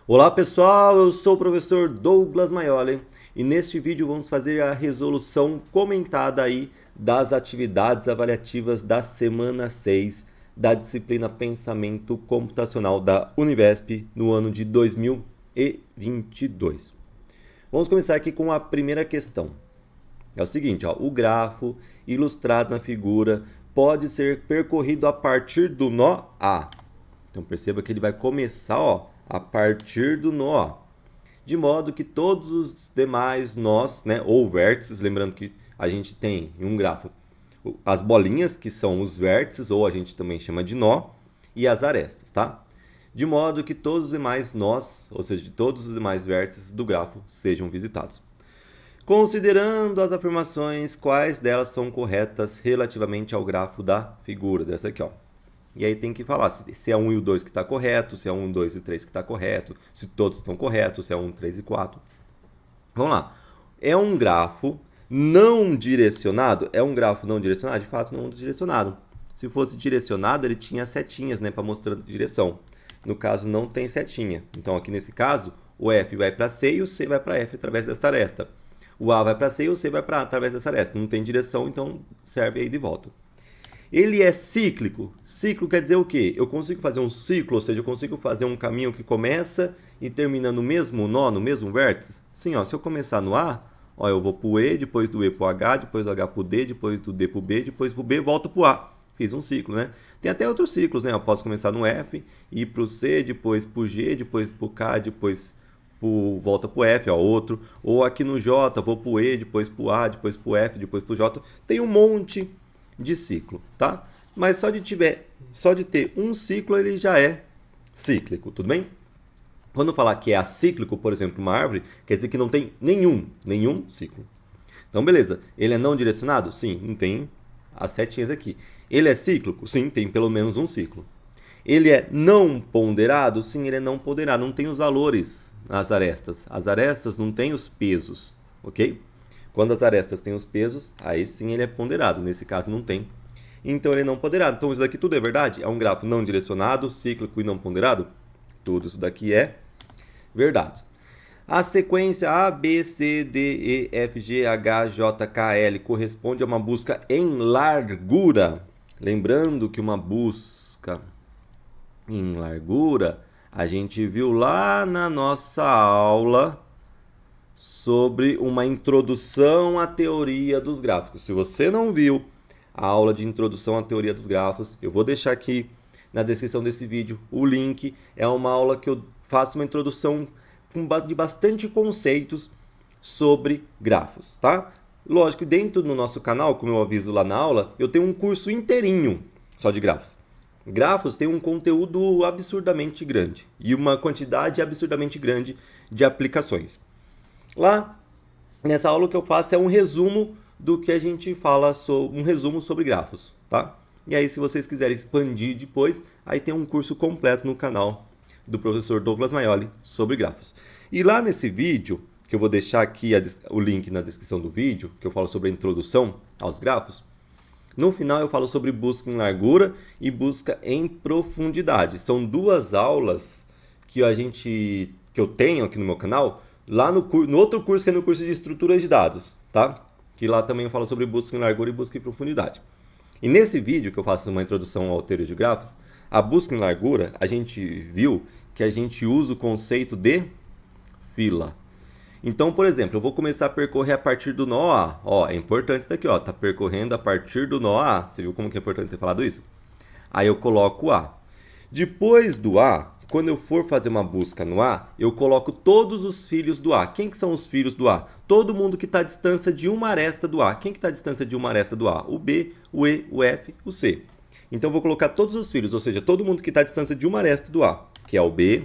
Olá pessoal, eu sou o professor Douglas Maioli e neste vídeo vamos fazer a resolução comentada aí das atividades avaliativas da semana 6 da disciplina Pensamento Computacional da Univesp no ano de 2022. Vamos começar aqui com a primeira questão. É o seguinte, ó, o grafo ilustrado na figura pode ser percorrido a partir do nó A. Então perceba que ele vai começar, ó, a partir do nó A, de modo que todos os demais nós, né, ou vértices, lembrando que a gente tem em um grafo as bolinhas, que são os vértices, ou a gente também chama de nó, e as arestas, tá? De modo que todos os demais nós, ou seja, todos os demais vértices do grafo sejam visitados. Considerando as afirmações, quais delas são corretas relativamente ao grafo da figura, dessa aqui, ó. E aí tem que falar se é 1 e o 2 que está correto, se é 1, 2 e 3 que está correto, se todos estão corretos, se é 1, 3 e 4. Vamos lá. É um grafo não direcionado? É um grafo não direcionado? De fato, não direcionado. Se fosse direcionado, ele tinha setinhas, né, para mostrar a direção. No caso, não tem setinha. Então, aqui nesse caso, o F vai para C e o C vai para F através desta aresta. O A vai para C e o C vai para A através dessa aresta. Não tem direção, então serve aí de volta. Ele é cíclico. Ciclo quer dizer o quê? Eu consigo fazer um ciclo, ou seja, eu consigo fazer um caminho que começa e termina no mesmo nó, no mesmo vértice? Sim, ó, se eu começar no A, ó, eu vou para o E, depois do E para o H, depois do H para o D, depois do D para o B, depois para o B, volto para o A. Fiz um ciclo, né? Tem até outros ciclos, né? Eu posso começar no F, ir para o C, depois para o G, depois para o K, depois volta para o F, ó, outro. Ou aqui no J, vou para o E, depois para o A, depois para o F, depois para o J. Tem um monte de ciclo, tá? Mas só de ter um ciclo ele já é cíclico, tudo bem? Quando falar que é acíclico, por exemplo, uma árvore, quer dizer que não tem nenhum ciclo. Então, beleza. Ele é não direcionado? Sim, não tem as setinhas aqui. Ele é cíclico? Sim, tem pelo menos um ciclo. Ele é não ponderado? Sim, ele é não ponderado. Não tem os valores nas arestas. As arestas não têm os pesos, ok? Quando as arestas têm os pesos, aí sim ele é ponderado. Nesse caso não tem. Então ele é não ponderado. Então isso daqui tudo é verdade? É um grafo não direcionado, cíclico e não ponderado? Tudo isso daqui é verdade. A sequência A, B, C, D, E, F, G, H, J, K, L corresponde a uma busca em largura. Lembrando que uma busca em largura a gente viu lá na nossa aula sobre uma introdução à teoria dos gráficos. Se você não viu a aula de introdução à teoria dos grafos, eu vou deixar aqui na descrição desse vídeo o link. É uma aula que eu faço uma introdução de bastante conceitos sobre grafos, tá? Lógico, dentro do nosso canal, como eu aviso lá na aula, eu tenho um curso inteirinho só de grafos. Grafos tem um conteúdo absurdamente grande e uma quantidade absurdamente grande de aplicações. Lá, nessa aula o que eu faço é um resumo do que a gente fala, um resumo sobre grafos, tá? E aí, se vocês quiserem expandir depois, aí tem um curso completo no canal do professor Douglas Maioli sobre grafos. E lá nesse vídeo, que eu vou deixar aqui o link na descrição do vídeo, que eu falo sobre a introdução aos grafos, no final eu falo sobre busca em largura e busca em profundidade. São duas aulas que eu tenho aqui no meu canal, lá no outro curso que é no curso de estruturas de dados, tá? Que lá também eu falo sobre busca em largura e busca em profundidade. E nesse vídeo que eu faço uma introdução ao teoria de grafos, a busca em largura, a gente viu que a gente usa o conceito de fila. Então, por exemplo, eu vou começar a percorrer a partir do nó A. Ó, é importante isso daqui, ó, tá percorrendo a partir do nó A. Você viu como que é importante ter falado isso? Aí eu coloco A. Depois do A, quando eu for fazer uma busca no A, eu coloco todos os filhos do A. Quem que são os filhos do A? Todo mundo que está à distância de uma aresta do A. Quem que está à distância de uma aresta do A? O B, o E, o F, o C. Então eu vou colocar todos os filhos, ou seja, todo mundo que está à distância de uma aresta do A, que é o B,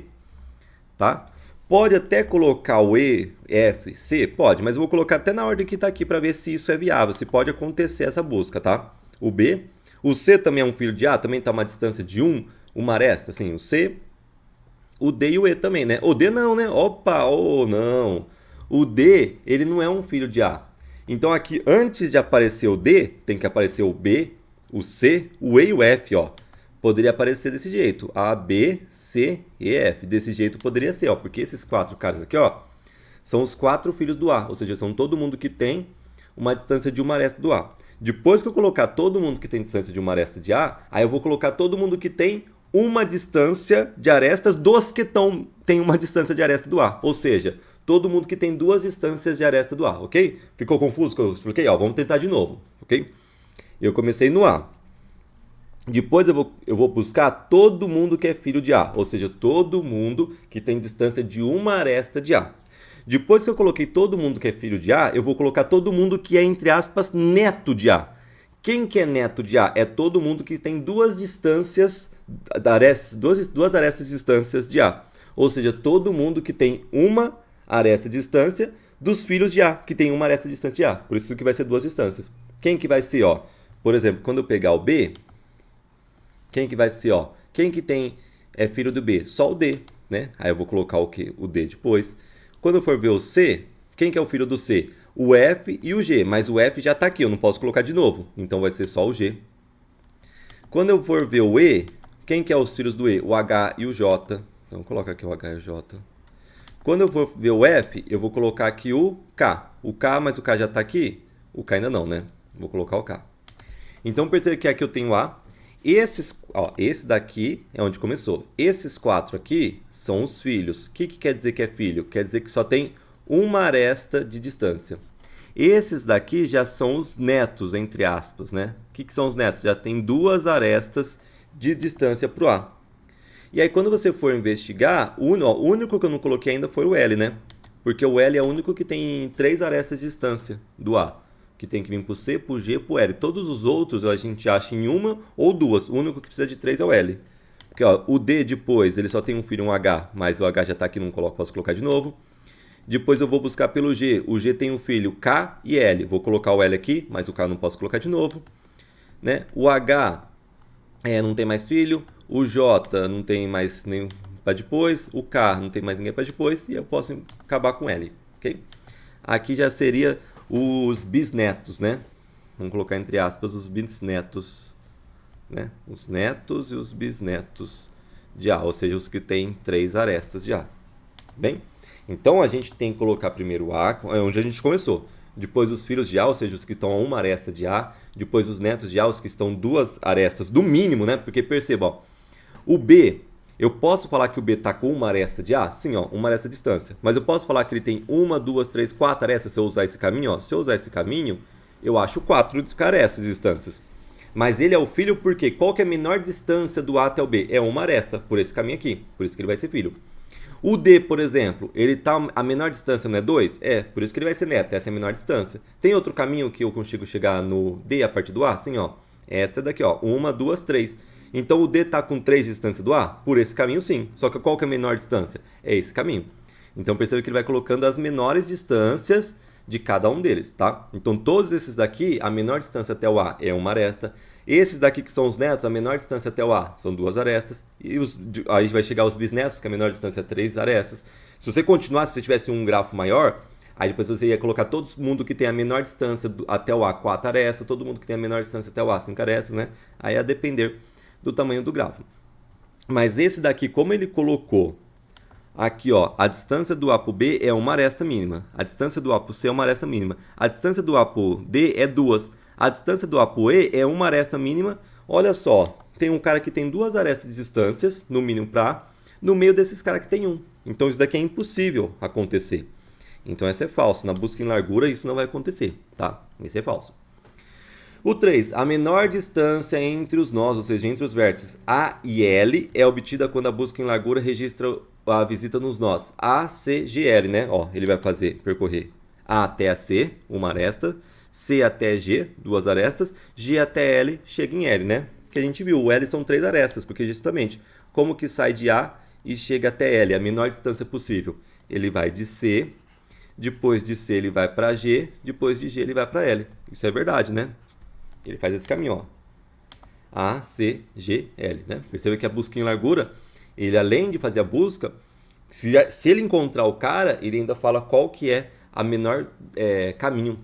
tá? Pode até colocar o E, F, C? Pode, mas eu vou colocar até na ordem que está aqui para ver se isso é viável, se pode acontecer essa busca, tá? O B, o C também é um filho de A, também está a uma distância de uma aresta, assim, o C, o D e o E também, né? O D não, né? Opa, não. O D, ele não é um filho de A. Então aqui, antes de aparecer o D, tem que aparecer o B, o C, o E e o F, ó. Poderia aparecer desse jeito, A, B, C e F. Desse jeito poderia ser, ó, porque esses 4 caras aqui, ó, são os 4 filhos do A, ou seja, são todo mundo que tem uma distância de uma aresta do A. Depois que eu colocar todo mundo que tem distância de uma aresta de A, aí eu vou colocar todo mundo que tem uma distância de arestas dos que tem uma distância de aresta do A. Ou seja, todo mundo que tem 2 distâncias de aresta do A, ok? Ficou confuso que eu expliquei? Ó, vamos tentar de novo, ok? Eu comecei no A. Depois eu vou buscar todo mundo que é filho de A, ou seja, todo mundo que tem distância de uma aresta de A. Depois que eu coloquei todo mundo que é filho de A, eu vou colocar todo mundo que é, entre aspas, neto de A. Quem que é neto de A? É todo mundo que tem 2 distâncias, duas arestas de distâncias de A. Ou seja, todo mundo que tem uma aresta de distância dos filhos de A, que tem uma aresta de distância de A. Por isso que vai ser 2 distâncias. Quem que vai ser, ó? Por exemplo, quando eu pegar o B, quem que vai ser, ó? Quem que é filho do B? Só o D, né? Aí eu vou colocar o quê? O D depois. Quando eu for ver o C, quem que é o filho do C? O F e o G, mas o F já está aqui, eu não posso colocar de novo, então vai ser só o G. Quando eu for ver o E, quem que é os filhos do E? O H e o J. Então coloca aqui o H e o J. Quando eu for ver o F, eu vou colocar aqui o K. O K, mas o K já está aqui? O K ainda não, né? Vou colocar o K. Então perceba que aqui eu tenho A. Esse daqui é onde começou. Esses 4 aqui são os filhos. O que quer dizer que é filho? Quer dizer que só tem uma aresta de distância. Esses daqui já são os netos, entre aspas, né? O que são os netos? Já tem 2 arestas de distância para o A. E aí quando você for investigar, o único que eu não coloquei ainda foi o L, né? Porque o L é o único que tem 3 arestas de distância do A. Que tem que vir para o C, para o G, para o L. Todos os outros a gente acha em uma ou 2. O único que precisa de 3 é o L. Porque ó, o D depois, ele só tem um filho, um H, mas o H já está aqui, não posso colocar de novo. Depois eu vou buscar pelo G. O G tem um filho K e L. Vou colocar o L aqui, mas o K não posso colocar de novo. Né? O H não tem mais filho. O J não tem mais nenhum para depois. O K não tem mais ninguém para depois. E eu posso acabar com L. Okay? Aqui já seria os bisnetos, né? Vamos colocar entre aspas os bisnetos, né? Os netos e os bisnetos de A, ou seja, os que têm 3 arestas de A. Bem, então a gente tem que colocar primeiro A, onde a gente começou. Depois os filhos de A, ou seja, os que estão a uma aresta de A. Depois os netos de A, os que estão 2 arestas, do mínimo, né? Porque perceba, ó, o B, eu posso falar que o B está com uma aresta de A? Sim, ó, uma aresta de distância. Mas eu posso falar que ele tem 1, 2, 3, 4 arestas se eu usar esse caminho? Ó. Se eu usar esse caminho, eu acho 4 arestas de distâncias. Mas ele é o filho porque qual que é a menor distância do A até o B? É uma aresta, por esse caminho aqui. Por isso que ele vai ser filho. O D, por exemplo, ele tá a menor distância, não é 2? É, por isso que ele vai ser neto, essa é a menor distância. Tem outro caminho que eu consigo chegar no D a partir do A? Sim, ó. Essa daqui, ó. 1, 2, 3. Então o D está com 3 de distância do A? Por esse caminho, sim. Só que qual que é a menor distância? É esse caminho. Então perceba que ele vai colocando as menores distâncias de cada um deles, tá? Então todos esses daqui, a menor distância até o A é uma aresta. Esses daqui que são os netos, a menor distância até o A são 2 arestas. E aí vai chegar os bisnetos, que a menor distância é 3 arestas. Se você continuar, se você tivesse um grafo maior, aí depois você ia colocar todo mundo que tem a menor distância até o A 4 arestas, todo mundo que tem a menor distância até o A 5 arestas, né? Aí ia depender do tamanho do grafo. Mas esse daqui, como ele colocou aqui, ó, a distância do A para o B é uma aresta mínima. A distância do A para o C é uma aresta mínima. A distância do A para o D é 2. A distância do A para o E é uma aresta mínima. Olha só, tem um cara que tem 2 arestas de distâncias, no mínimo para A, no meio desses caras que tem 1. Então isso daqui é impossível acontecer. Então essa é falso. Na busca em largura isso não vai acontecer, tá? Isso é falso. O 3. A menor distância entre os nós, ou seja, entre os vértices A e L, é obtida quando a busca em largura registra a visita nos nós A, C, G, L, né? Ó, ele vai percorrer A até a C, uma aresta, C até G, 2 arestas, G até L, chega em L, né? Que a gente viu, o L são 3 arestas, porque justamente, como que sai de A e chega até L, a menor distância possível? Ele vai de C, depois de C ele vai para G, depois de G ele vai para L. Isso é verdade, né? Ele faz esse caminho, ó. A, C, G, L, né? Perceba que a busca em largura, ele além de fazer a busca, se ele encontrar o cara, ele ainda fala qual que é a menor caminho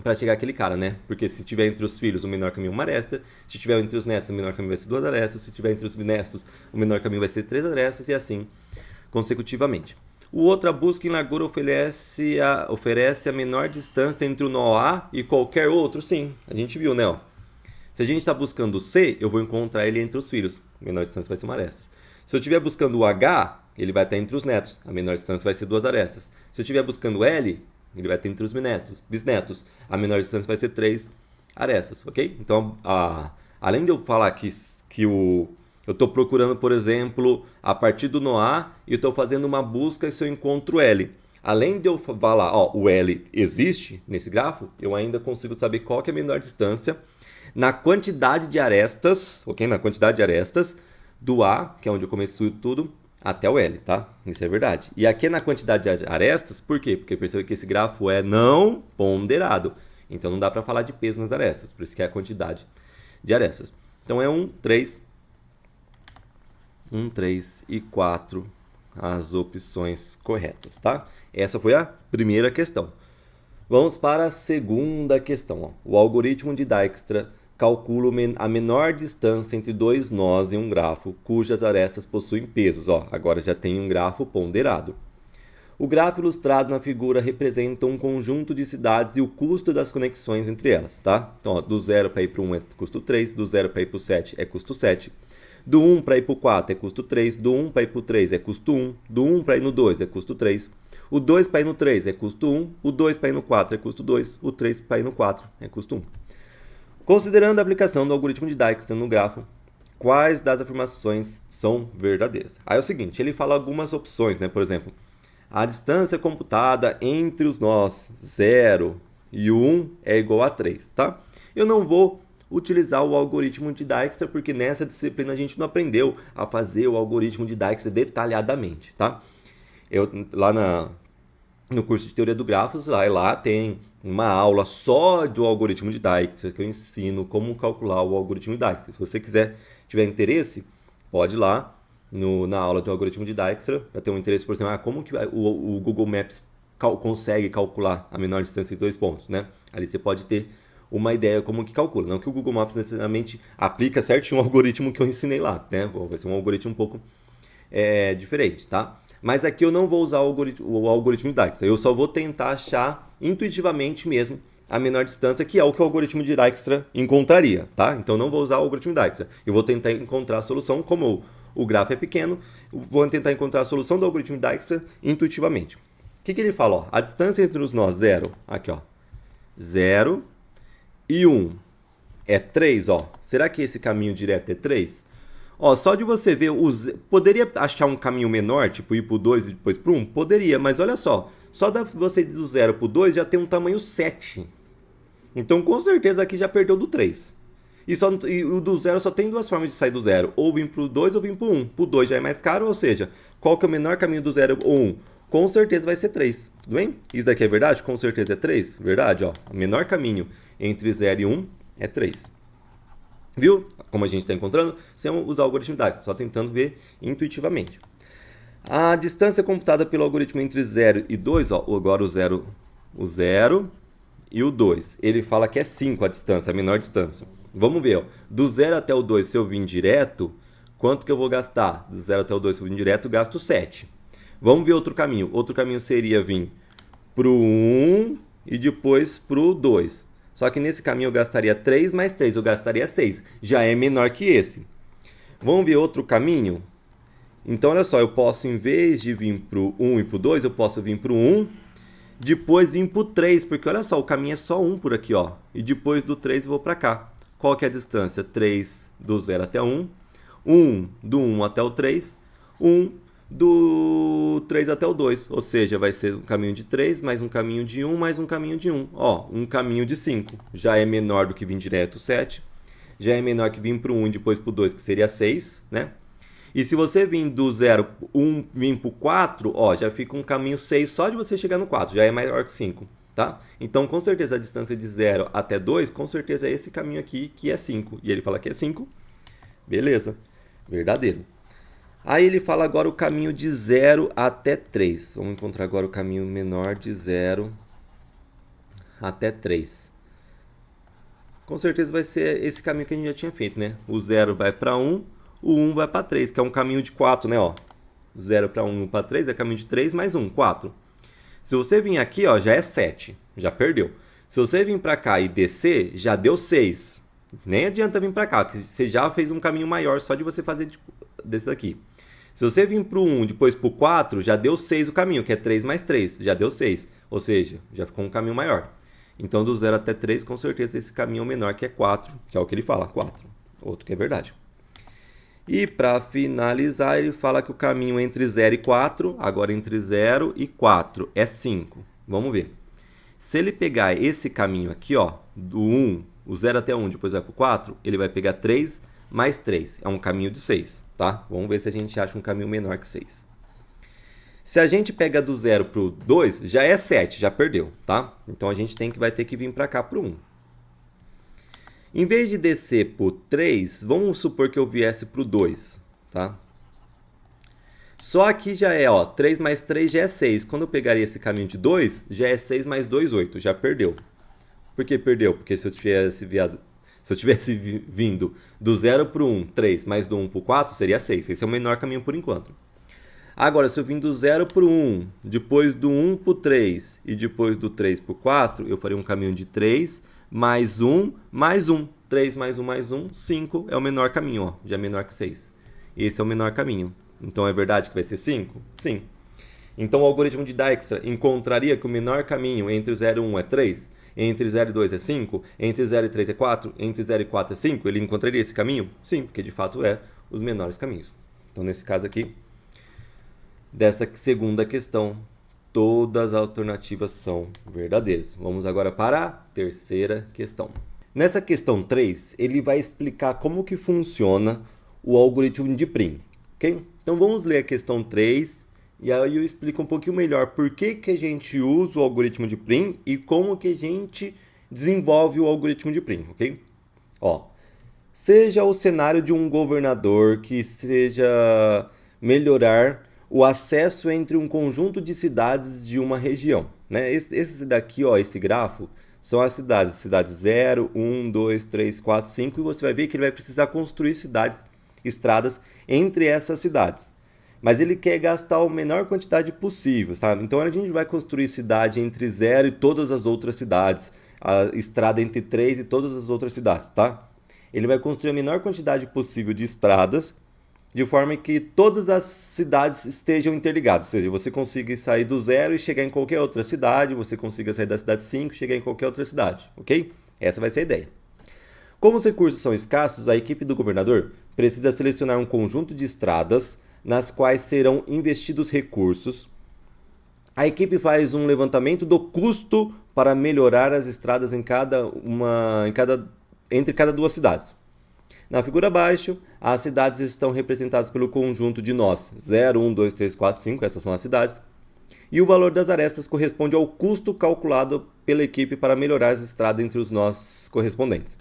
para chegar aquele cara, né? Porque se tiver entre os filhos, o menor caminho é uma aresta. Se tiver entre os netos, o menor caminho vai ser 2 arestas. Se tiver entre os bisnetos, o menor caminho vai ser 3 arestas, e assim consecutivamente. O outro, a busca em largura oferece a menor distância entre o nó A e qualquer outro. Sim, a gente viu, né? Ó. Se a gente está buscando o C, eu vou encontrar ele entre os filhos. A menor distância vai ser uma aresta. Se eu estiver buscando o H, ele vai estar entre os netos. A menor distância vai ser 2 arestas. Se eu estiver buscando o L, ele vai estar entre os bisnetos. A menor distância vai ser 3 arestas, ok? Então, além de eu falar que eu estou procurando, por exemplo, a partir do nó A e eu estou fazendo uma busca se eu encontro L. Além de eu falar, ó, o L existe nesse grafo, eu ainda consigo saber qual que é a menor distância na quantidade de arestas, ok? Na quantidade de arestas do A, que é onde eu começo tudo, até o L, tá? Isso é verdade. E aqui é na quantidade de arestas, por quê? Porque percebe que esse grafo é não ponderado. Então não dá para falar de peso nas arestas, por isso que é a quantidade de arestas. Então é 1, 3 e 4 as opções corretas, tá? Essa foi a primeira questão. Vamos para a segunda questão. Ó. O algoritmo de Dijkstra calcula a menor distância entre dois nós em um grafo cujas arestas possuem pesos. Ó, agora já tem um grafo ponderado. O grafo ilustrado na figura representa um conjunto de cidades e o custo das conexões entre elas, tá? Então, ó, do 0 para ir para o 1 é custo 3, do 0 para ir para o 7 é custo 7, do 1 para ir para o 4 é custo 3, do 1 para ir para o 3 é custo 1, do 1 para ir no 2 é custo 3, o 2 para ir no 3 é custo 1, o 2 para ir no 4 é custo 2, o 3 para ir no 4 é custo 1. Considerando a aplicação do algoritmo de Dijkstra no grafo, quais das afirmações são verdadeiras? Aí é o seguinte, ele fala algumas opções, né? Por exemplo, a distância computada entre os nós 0 e 1 é igual a 3, tá? Eu não vou utilizar o algoritmo de Dijkstra porque nessa disciplina a gente não aprendeu a fazer o algoritmo de Dijkstra detalhadamente, tá? Lá no curso de teoria do grafos, lá tem uma aula só do algoritmo de Dijkstra que eu ensino como calcular o algoritmo de Dijkstra. Se você tiver interesse, pode ir lá na aula do algoritmo de Dijkstra para ter um interesse, por exemplo, como que o Google Maps consegue calcular a menor distância de 2 pontos, né? Ali você pode ter uma ideia como que calcula. Não que o Google Maps necessariamente aplica certinho o algoritmo que eu ensinei lá, né? Vai ser um algoritmo um pouco diferente, tá? Mas aqui eu não vou usar o algoritmo de Dijkstra. Eu só vou tentar achar intuitivamente mesmo a menor distância, que é o que o algoritmo de Dijkstra encontraria, tá? Então não vou usar o algoritmo de Dijkstra. Eu vou tentar encontrar a solução, como o grafo é pequeno, vou tentar encontrar a solução do algoritmo de Dijkstra intuitivamente. O que ele fala? Ó, a distância entre os nós 0, aqui ó, 0 e 1 é 3, ó. Será que esse caminho direto é 3? Ó, só de você ver, poderia achar um caminho menor, tipo ir pro 2 e depois pro 1? Poderia, mas olha só da você do 0 pro 2 já tem um tamanho 7. Então com certeza aqui já perdeu do 3. E o do 0 só tem duas formas de sair do 0, ou vir pro 2 ou vir pro 1. Pro 2 já é mais caro, ou seja, qual que é o menor caminho do 0 ou 1? Com certeza vai ser 3, tudo bem? Isso daqui é verdade? Com certeza é 3, verdade, ó. O menor caminho entre 0 e 1 é 3. Viu? Como a gente está encontrando, sem usar o algoritmo de Dijkstra, só tentando ver intuitivamente. A distância computada pelo algoritmo entre 0 e 2, ó, agora o 0 e o 2. Ele fala que é 5 a distância, a menor distância. Vamos ver, ó. Do 0 até o 2, se eu vir direto, quanto que eu vou gastar? Do 0 até o 2, se eu vir direto, gasto 7. Vamos ver outro caminho. Outro caminho seria vir para o 1 e depois para o 2. Só que nesse caminho eu gastaria 3 mais 3, eu gastaria 6. Já é menor que esse. Vamos ver outro caminho? Então, olha só, eu posso, em vez de vir para o 1 e para o 2, eu posso vir para o 1, depois vir para o 3, porque olha só, o caminho é só 1 por aqui, ó. E depois do 3 eu vou para cá. Qual que é a distância? 3 do 0 até 1, 1 do 1 até o 3, 1 do 3 até o 2, ou seja, vai ser um caminho de 3, mais um caminho de 1, mais um caminho de 1. Ó, um caminho de 5. Já é menor do que vir direto 7, já é menor que vir para o 1 e depois para o 2, que seria 6, né? E se você vir do 0, 1, vir para o 4, ó, já fica um caminho 6 só de você chegar no 4, já é maior que 5, tá? Então, com certeza, a distância de 0 até 2, com certeza é esse caminho aqui, que é 5. E ele fala que é 5, beleza, verdadeiro. Aí ele fala agora o caminho de 0 até 3. Vamos encontrar agora o caminho menor de 0 até 3. Com certeza vai ser esse caminho que a gente já tinha feito, né? O 0 vai para 1, o 1 vai para 3, que é um caminho de 4, né? Ó, 0 para 1, 1 para 3 é caminho de 3 mais 1, 4. Se você vir aqui, ó, já é 7, já perdeu. Se você vir para cá e descer, já deu 6. Nem adianta vir para cá, porque você já fez um caminho maior só de você fazer desse daqui. Se você vir para o 1, depois para o 4, já deu 6 o caminho, que é 3 mais 3, já deu 6. Ou seja, já ficou um caminho maior. Então, do 0 até 3, com certeza esse caminho é o menor, que é 4, que é o que ele fala, 4. Outro que é verdade. E para finalizar, ele fala que o caminho entre 0 e 4, agora entre 0 e 4, é 5. Vamos ver. Se ele pegar esse caminho aqui, ó, do 1, o 0 até 1, depois vai para o 4, ele vai pegar 3 mais 3. É um caminho de 6, tá? Vamos ver se a gente acha um caminho menor que 6. Se a gente pega do 0 para o 2, já é 7, já perdeu, tá? Então a gente vai ter que vir para cá para o 1. Em vez de descer para o 3, vamos supor que eu viesse para o 2, tá? Só aqui já é, ó, 3 mais 3 já é 6. Quando eu pegaria esse caminho de 2, já é 6 mais 2, 8. Já perdeu. Por que perdeu? Porque se eu tivesse vindo do 0 para o 1, 3, mais do 1 para o 4, seria 6. Esse é o menor caminho por enquanto. Agora, se eu vim do 0 para o 1, depois do 1 para o 3 e depois do 3 para o 4, eu faria um caminho de 3 mais 1 mais 1. 3 mais 1 mais 1, 5 é o menor caminho, ó, já é menor que 6. Esse é o menor caminho. Então é verdade que vai ser 5? Sim. Então o algoritmo de Dijkstra encontraria que o menor caminho entre 0 e 1 é 3, entre 0 e 2 é 5, entre 0 e 3 é 4, entre 0 e 4 é 5? Ele encontraria esse caminho? Sim, porque de fato é os menores caminhos. Então nesse caso aqui, dessa segunda questão, todas as alternativas são verdadeiras. Vamos agora para a terceira questão. Nessa questão 3, ele vai explicar como que funciona o algoritmo de Prim, ok? Então vamos ler a questão 3 e aí eu explico um pouquinho melhor por que a gente usa o algoritmo de Prim e como que a gente desenvolve o algoritmo de Prim, ok? Ó, seja o cenário de um governador que seja melhorar o acesso entre um conjunto de cidades de uma região, né? Esse daqui, ó, esse grafo, são as cidades 0, 1, 2, 3, 4, 5, e você vai ver que ele vai precisar construir estradas entre essas cidades. Mas ele quer gastar a menor quantidade possível, sabe? Então a gente vai construir cidade entre 0 e todas as outras cidades, a estrada entre 3 e todas as outras cidades, tá? Ele vai construir a menor quantidade possível de estradas, de forma que todas as cidades estejam interligadas, ou seja, você consiga sair do 0 e chegar em qualquer outra cidade, você consiga sair da cidade 5 e chegar em qualquer outra cidade, ok? Essa vai ser a ideia. Como os recursos são escassos, a equipe do governador precisa selecionar um conjunto de estradas nas quais serão investidos recursos. A equipe faz um levantamento do custo para melhorar as estradas entre cada duas cidades. Na figura abaixo, as cidades estão representadas pelo conjunto de nós, 0, 1, 2, 3, 4, 5, essas são as cidades, e o valor das arestas corresponde ao custo calculado pela equipe para melhorar as estradas entre os nós correspondentes.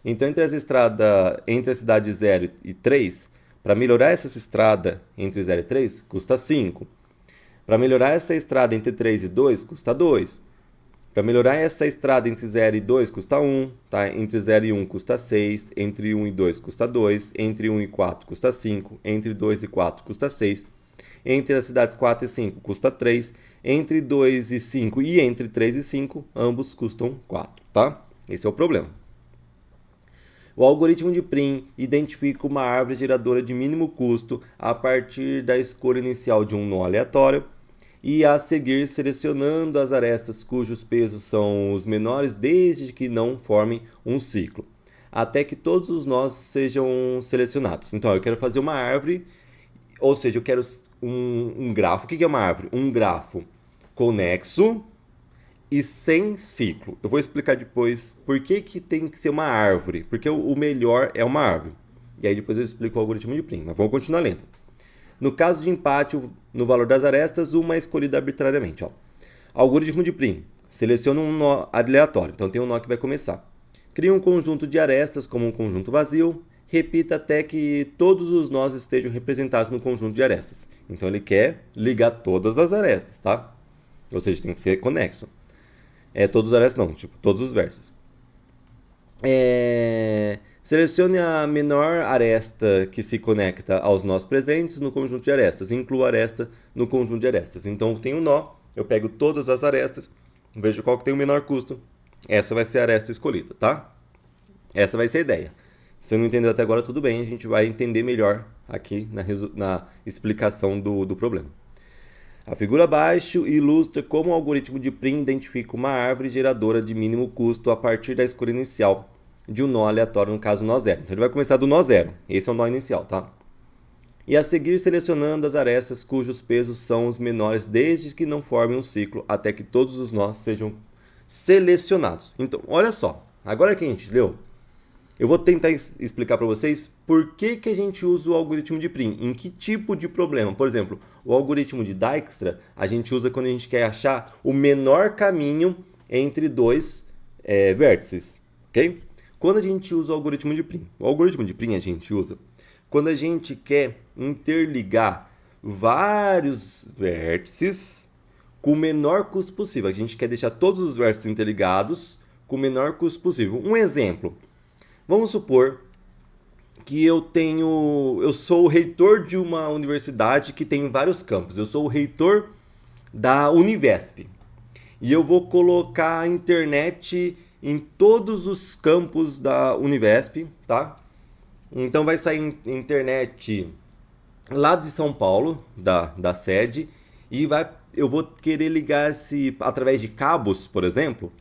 Então, entre as cidades 0 e 3, para melhorar essa estrada entre 0 e 3, custa 5. Para melhorar essa estrada entre 3 e 2, custa 2. Para melhorar essa estrada entre 0 e 2, custa 1. Tá? Entre 0 e 1, custa 6. Entre 1 e 2, custa 2. Entre 1 e 4, custa 5. Entre 2 e 4, custa 6. Entre as cidades 4 e 5, custa 3. Entre 2 e 5 e entre 3 e 5, ambos custam 4. Tá? Esse é o problema. O algoritmo de Prim identifica uma árvore geradora de mínimo custo a partir da escolha inicial de um nó aleatório e a seguir selecionando as arestas cujos pesos são os menores desde que não formem um ciclo, até que todos os nós sejam selecionados. Então, eu quero fazer uma árvore, ou seja, eu quero um grafo. O que é uma árvore? Um grafo conexo e sem ciclo. Eu vou explicar depois por que tem que ser uma árvore, porque o melhor é uma árvore. E aí depois eu explico o algoritmo de Prim, mas vamos continuar lendo. No caso de empate no valor das arestas, uma é escolhida arbitrariamente. Ó. Algoritmo de Prim. Seleciona um nó aleatório. Então tem um nó que vai começar. Cria um conjunto de arestas como um conjunto vazio. Repita até que todos os nós estejam representados no conjunto de arestas. Então ele quer ligar todas as arestas, tá? Ou seja, tem que ser conexo. Todos os arestas não, tipo, todos os versos. Selecione a menor aresta que se conecta aos nós presentes no conjunto de arestas. Inclua a aresta no conjunto de arestas. Então tem um nó, eu pego todas as arestas, vejo qual que tem o menor custo. Essa vai ser a aresta escolhida, tá? Essa vai ser a ideia. Se não entendeu até agora, tudo bem, a gente vai entender melhor aqui na explicação do problema. A figura abaixo ilustra como o algoritmo de Prim identifica uma árvore geradora de mínimo custo a partir da escolha inicial de um nó aleatório, no caso nó zero. Então ele vai começar do nó zero, esse é o nó inicial, tá? E a seguir selecionando as arestas cujos pesos são os menores desde que não formem um ciclo, até que todos os nós sejam selecionados. Então, olha só, agora que a gente leu, eu vou tentar explicar para vocês por que a gente usa o algoritmo de Prim, em que tipo de problema. Por exemplo, o algoritmo de Dijkstra a gente usa quando a gente quer achar o menor caminho entre dois vértices, ok? Quando a gente usa o algoritmo de Prim, a gente usa quando a gente quer interligar vários vértices com o menor custo possível. A gente quer deixar todos os vértices interligados com o menor custo possível. Um exemplo. Vamos supor que eu sou o reitor de uma universidade que tem vários campos. Eu sou o reitor da Univesp. E eu vou colocar a internet em todos os campos da Univesp, tá? Então vai sair internet lá de São Paulo, da sede, e eu vou querer ligar através de cabos, por exemplo,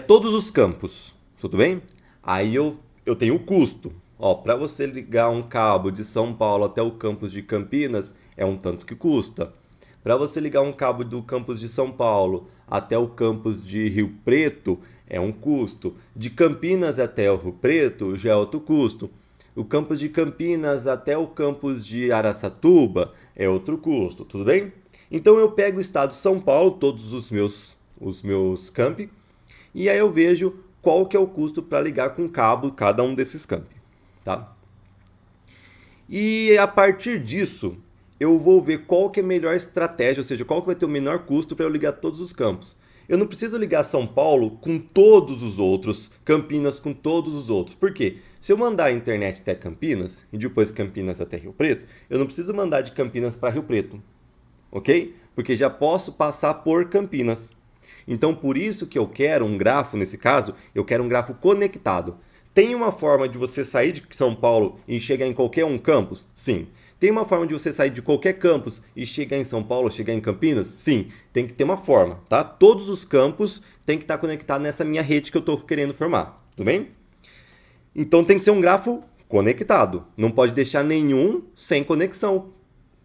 todos os campos, tudo bem? Aí eu tenho o custo. Para você ligar um cabo de São Paulo até o campus de Campinas, é um tanto que custa. Para você ligar um cabo do campus de São Paulo até o campus de Rio Preto, é um custo. De Campinas até o Rio Preto, já é outro custo. O campus de Campinas até o campus de Araçatuba é outro custo, tudo bem? Então eu pego o estado de São Paulo, todos os meus campi, e aí eu vejo qual que é o custo para ligar com cabo cada um desses campi, tá? E a partir disso, eu vou ver qual que é a melhor estratégia, ou seja, qual que vai ter o menor custo para eu ligar todos os campos. Eu não preciso ligar São Paulo com todos os outros, Campinas com todos os outros. Por quê? Se eu mandar a internet até Campinas, e depois Campinas até Rio Preto, eu não preciso mandar de Campinas para Rio Preto, ok? Porque já posso passar por Campinas. Então, por isso que eu quero um grafo, nesse caso, eu quero um grafo conectado. Tem uma forma de você sair de São Paulo e chegar em qualquer um campus? Sim. Tem uma forma de você sair de qualquer campus e chegar em São Paulo, chegar em Campinas? Sim. Tem que ter uma forma, tá? Todos os campos têm que estar conectados nessa minha rede que eu estou querendo formar, tudo bem? Então tem que ser um grafo conectado. Não pode deixar nenhum sem conexão,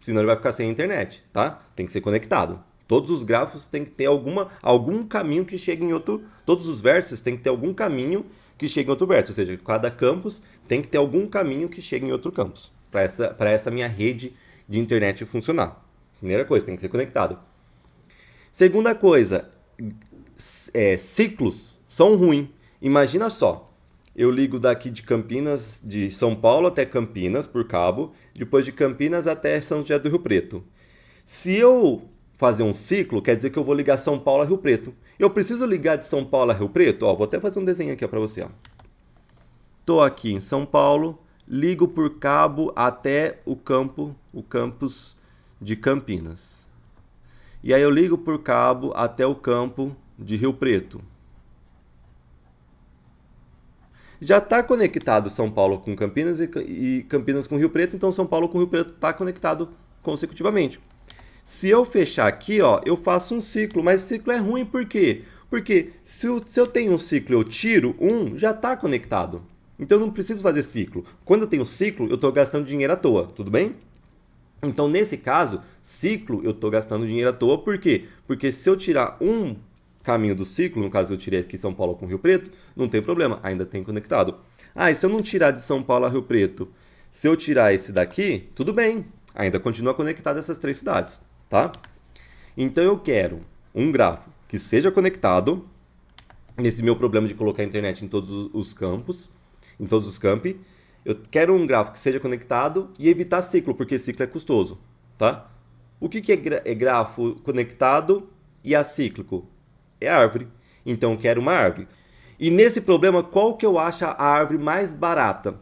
senão ele vai ficar sem internet, tá? Tem que ser conectado. Todos os grafos têm que ter algum caminho que chegue em outro... Todos os vértices têm que ter algum caminho que chegue em outro vértice. Ou seja, cada campus tem que ter algum caminho que chegue em outro campus. Para essa minha rede de internet funcionar. Primeira coisa, tem que ser conectado. Segunda coisa, ciclos são ruins. Imagina só, eu ligo daqui de Campinas, de São Paulo até Campinas por cabo, depois de Campinas até São José do Rio Preto. Se eu fazer um ciclo, quer dizer que eu vou ligar São Paulo a Rio Preto. Eu preciso ligar de São Paulo a Rio Preto? Vou até fazer um desenho aqui para você. Estou aqui em São Paulo, ligo por cabo até o campus de Campinas. E aí eu ligo por cabo até o campo de Rio Preto. Já está conectado São Paulo com Campinas e Campinas com Rio Preto, então São Paulo com Rio Preto está conectado consecutivamente. Se eu fechar aqui, eu faço um ciclo, mas ciclo é ruim por quê? Porque se eu tenho um ciclo e eu tiro já está conectado. Então eu não preciso fazer ciclo. Quando eu tenho ciclo, eu estou gastando dinheiro à toa, tudo bem? Então nesse caso, ciclo, eu estou gastando dinheiro à toa, por quê? Porque se eu tirar um caminho do ciclo, no caso eu tirei aqui São Paulo com Rio Preto, não tem problema, ainda tem conectado. E se eu não tirar de São Paulo a Rio Preto, se eu tirar esse daqui, tudo bem, ainda continua conectado essas três cidades. Tá? Então eu quero um grafo que seja conectado, nesse meu problema de colocar a internet em todos os campos, em todos os campi. Eu quero um grafo que seja conectado e evitar ciclo, porque ciclo é custoso. Tá? O que é grafo conectado e acíclico? É árvore. Então eu quero uma árvore. E nesse problema, qual que eu acho a árvore mais barata?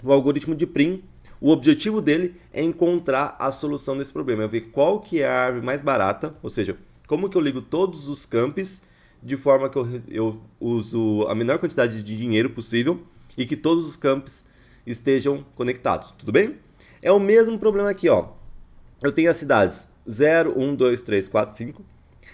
O algoritmo de Prim, o objetivo dele é encontrar a solução desse problema, é ver qual que é a árvore mais barata, ou seja, como que eu ligo todos os campos de forma que eu uso a menor quantidade de dinheiro possível e que todos os campos estejam conectados, tudo bem? É o mesmo problema aqui, ó. Eu tenho as cidades 0, 1, 2, 3, 4, 5.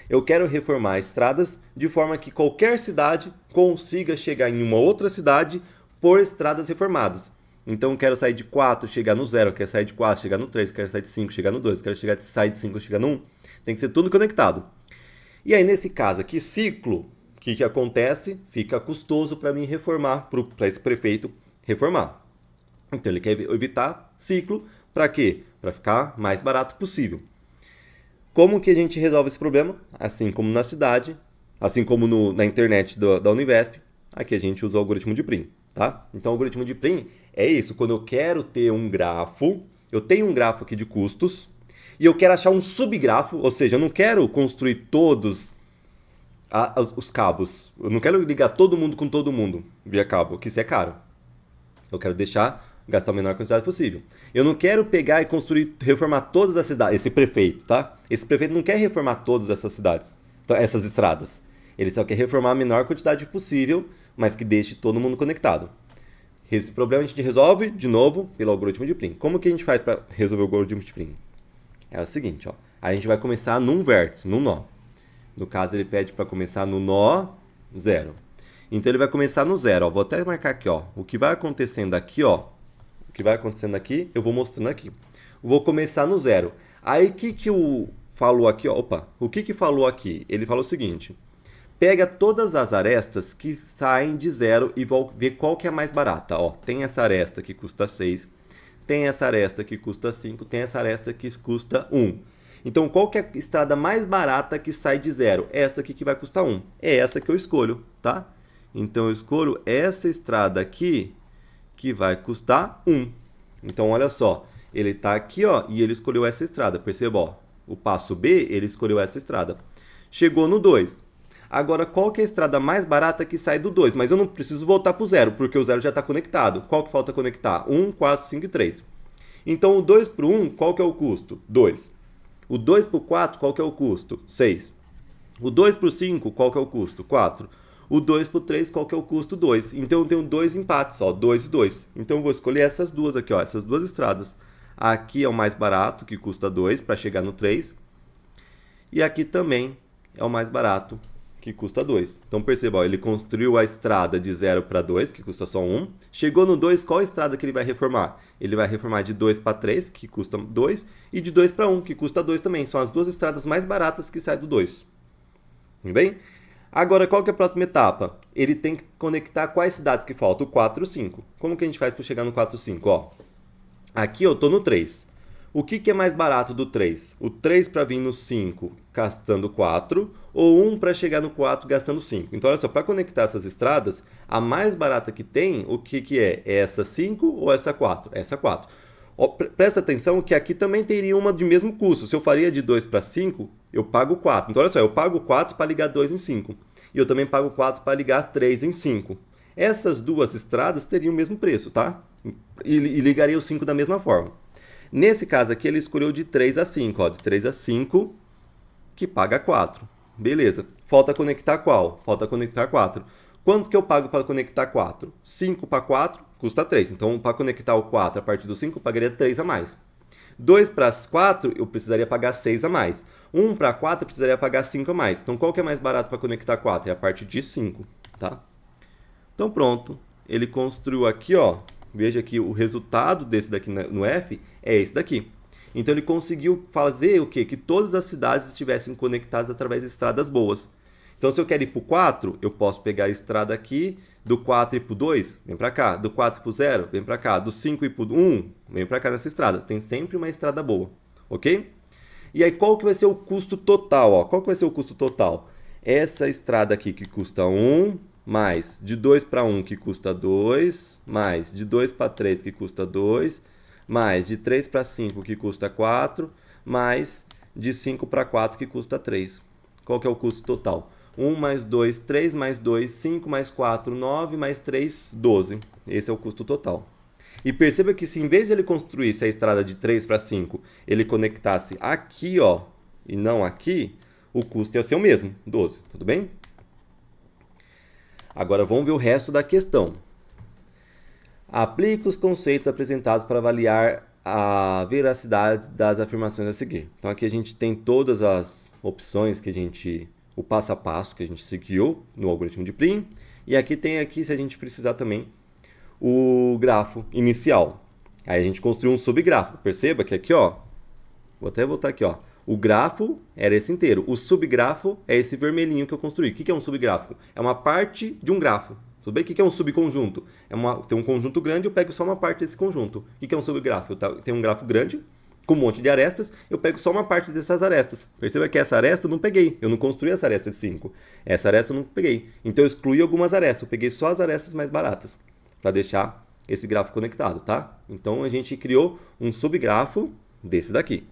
Eu quero reformar estradas de forma que qualquer cidade consiga chegar em uma outra cidade por estradas reformadas. Então eu quero sair de 4, chegar no 0, quero sair de 4, chegar no 3, quero sair de 5, chegar no 2, quero sair de 5, chegar no 1. Tem que ser tudo conectado. E aí nesse caso aqui, ciclo, o que acontece? Fica custoso para mim reformar, para esse prefeito reformar. Então ele quer evitar ciclo, para quê? Para ficar mais barato possível. Como que a gente resolve esse problema? Assim como na cidade, assim como na internet da Univesp, aqui a gente usa o algoritmo de Prim, tá? Então o algoritmo de Prim é isso, quando eu quero ter um grafo, eu tenho um grafo aqui de custos, e eu quero achar um subgrafo, ou seja, eu não quero construir todos os cabos, eu não quero ligar todo mundo com todo mundo via cabo, porque isso é caro. Eu quero gastar a menor quantidade possível. Eu não quero pegar e reformar todas as cidades, esse prefeito, tá? Esse prefeito não quer reformar todas essas cidades, essas estradas. Ele só quer reformar a menor quantidade possível, mas que deixe todo mundo conectado. Esse problema a gente resolve, de novo, pelo algoritmo de Prim. Como que a gente faz para resolver o algoritmo de Prim? É o seguinte, ó. A gente vai começar num vértice, num nó. No caso, ele pede para começar no nó 0. Então, ele vai começar no 0, ó. Vou até marcar aqui, ó. O que vai acontecendo aqui, ó. O que vai acontecendo aqui, eu vou mostrando aqui. Vou começar no 0. Aí, o que o falou aqui, ó? Opa, o que falou aqui? Ele falou o seguinte: pega todas as arestas que saem de 0 e vê qual que é a mais barata. Ó, tem essa aresta que custa 6, tem essa aresta que custa 5, tem essa aresta que custa 1. Então, qual que é a estrada mais barata que sai de 0? Esta aqui que vai custar 1. É essa que eu escolho, tá? Então, eu escolho essa estrada aqui que vai custar 1. Então, olha só. Ele está aqui, ó, e ele escolheu essa estrada. Perceba, ó. O passo B, ele escolheu essa estrada. Chegou no 2. Agora, qual que é a estrada mais barata que sai do 2? Mas eu não preciso voltar para o 0, porque o 0 já está conectado. Qual que falta conectar? 1, 4, 5 e 3. Então, o 2 para o 1, qual que é o custo? 2. O 2 para o 4, qual que é o custo? 6. O 2 para o 5, qual que é o custo? 4. O 2 para o 3, qual que é o custo? 2. Então, eu tenho dois empates, ó, 2 e 2. Então, eu vou escolher essas duas aqui, ó, essas duas estradas. Aqui é o mais barato, que custa 2 para chegar no 3. E aqui também é o mais barato, que custa 2. Então, perceba, ó, ele construiu a estrada de 0 para 2, que custa só 1. Chegou no 2, qual estrada que ele vai reformar? Ele vai reformar de 2 para 3, que custa 2, e de 2 para 1, que custa 2 também. São as duas estradas mais baratas que saem do 2. Tudo bem? Agora, qual que é a próxima etapa? Ele tem que conectar quais cidades que faltam? O 4 e o 5. Como que a gente faz para chegar no 4 e 5? Ó, aqui eu estou no 3. O que é mais barato do 3? O 3 para vir no 5 gastando 4 ou 1 para chegar no 4 gastando 5? Então, olha só, para conectar essas estradas, a mais barata que tem, o que é? É essa 5 ou essa 4? Essa 4. Ó, presta atenção que aqui também teria uma de mesmo custo. Se eu faria de 2 para 5, eu pago 4. Então, olha só, eu pago 4 para ligar 2 em 5. E eu também pago 4 para ligar 3 em 5. Essas duas estradas teriam o mesmo preço, tá? E ligaria o 5 da mesma forma. Nesse caso aqui, ele escolheu de 3 a 5. Ó, de 3 a 5, que paga 4. Beleza. Falta conectar qual? Falta conectar 4. Quanto que eu pago para conectar 4? 5 para 4 custa 3. Então, para conectar o 4 a partir do 5, eu pagaria 3 a mais. 2 para 4, eu precisaria pagar 6 a mais. 1 para 4, eu precisaria pagar 5 a mais. Então, qual que é mais barato para conectar 4? É a partir de 5, tá? Então, pronto. Ele construiu aqui, ó. Veja que o resultado desse daqui no F é esse daqui. Então, ele conseguiu fazer o quê? Que todas as cidades estivessem conectadas através de estradas boas. Então, se eu quero ir para o 4, eu posso pegar a estrada aqui, do 4 e para o 2, vem para cá. Do 4 para o 0, vem para cá. Do 5 e para o 1, vem para cá nessa estrada. Tem sempre uma estrada boa, ok? E aí, qual que vai ser o custo total? Ó? Qual que vai ser o custo total? Essa estrada aqui que custa 1, mais de 2 para 1 que custa 2, mais de 2 para 3 que custa 2, mais de 3 para 5 que custa 4, mais de 5 para 4 que custa 3. Qual que é o custo total? 1 mais 2, 3 mais 2, 5 mais 4, 9 mais 3, 12. Esse é o custo total. E perceba que se em vez de ele construísse a estrada de 3 para 5, ele conectasse aqui, ó, e não aqui, o custo ia ser o mesmo, 12, tudo bem? Agora vamos ver o resto da questão. Aplique os conceitos apresentados para avaliar a veracidade das afirmações a seguir. Então aqui a gente tem todas as opções que o passo a passo que a gente seguiu no algoritmo de Prim, e aqui tem se a gente precisar também, o grafo inicial. Aí a gente construiu um subgrafo. Perceba que aqui, ó, vou até voltar aqui, ó. O grafo era esse inteiro. O subgrafo é esse vermelhinho que eu construí. O que é um subgrafo? É uma parte de um grafo. Tudo bem? O que é um subconjunto? Tem um conjunto grande, eu pego só uma parte desse conjunto. O que é um subgrafo? Eu tenho um grafo grande, com um monte de arestas, eu pego só uma parte dessas arestas. Perceba que essa aresta eu não peguei. Eu não construí essa aresta de 5. Essa aresta eu não peguei. Então eu excluí algumas arestas. Eu peguei só as arestas mais baratas, para deixar esse grafo conectado, tá? Então a gente criou um subgrafo desse daqui.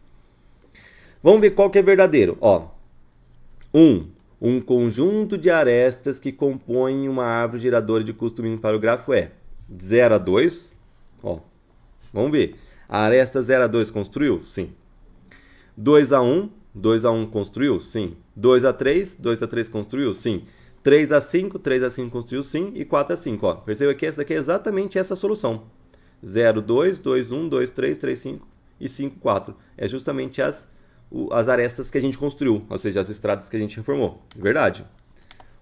Vamos ver qual que é verdadeiro. Ó, um conjunto de arestas que compõem uma árvore geradora de custo mínimo para o grafo é 0 a 2. Ó, vamos ver. A aresta 0 a 2 construiu? Sim. 2 a 1, 2 a 1 construiu? Sim. 2 a 3, 2 a 3 construiu? Sim. 3 a 5, 3 a 5 construiu? Sim. E 4 a 5. Ó, perceba que essa daqui é exatamente essa solução. 0, 2, 2, 1, 2, 3, 3, 5 e 5, 4. É justamente as arestas que a gente construiu, ou seja, as estradas que a gente reformou. Verdade.